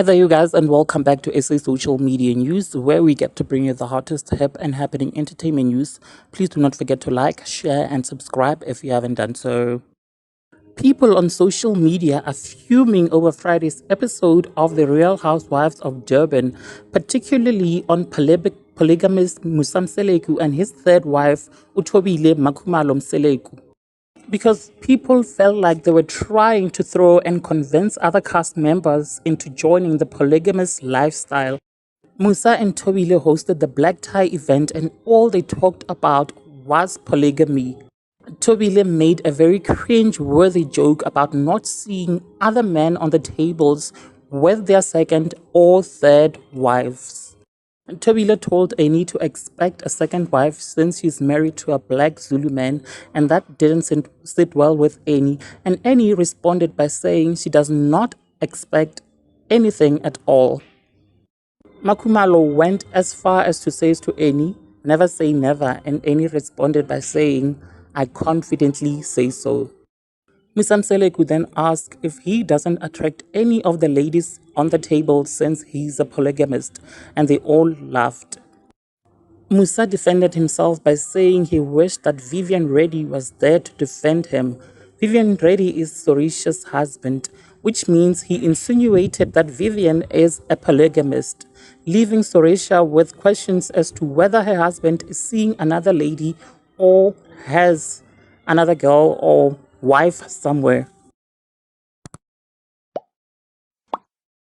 Hi there, you guys, and welcome back to SA Social Media News, where we get to bring you the hottest, hip, and happening entertainment news. Please do not forget to like, share, and subscribe if you haven't done so. People on social media are fuming over Friday's episode of The Real Housewives of Durban, particularly on polygamist Musa Mseleku and his third wife, Makhumalo Mseleku, because people felt like they were trying to throw and convince other cast members into joining the polygamous lifestyle. Musa and Tobile hosted the black tie event, and all they talked about was polygamy. Tobile made a very cringe-worthy joke about not seeing other men on the tables with their second or third wives. Tobile told Annie to expect a second wife since she's married to a black Zulu man, and that didn't sit well with Annie. And Annie responded by saying she does not expect anything at all. Makhumalo went as far as to say to Annie, "Never say never," and Annie responded by saying, "I confidently say so." Mr. Mseleku then asked if he doesn't attract any of the ladies on the table since he's a polygamist, and they all laughed. Musa defended himself by saying he wished that Vivian Reddy was there to defend him. Vivian Reddy is Sorisha's husband, which means he insinuated that Vivian is a polygamist, leaving Sorisha with questions as to whether her husband is seeing another lady or has another girl or wife somewhere.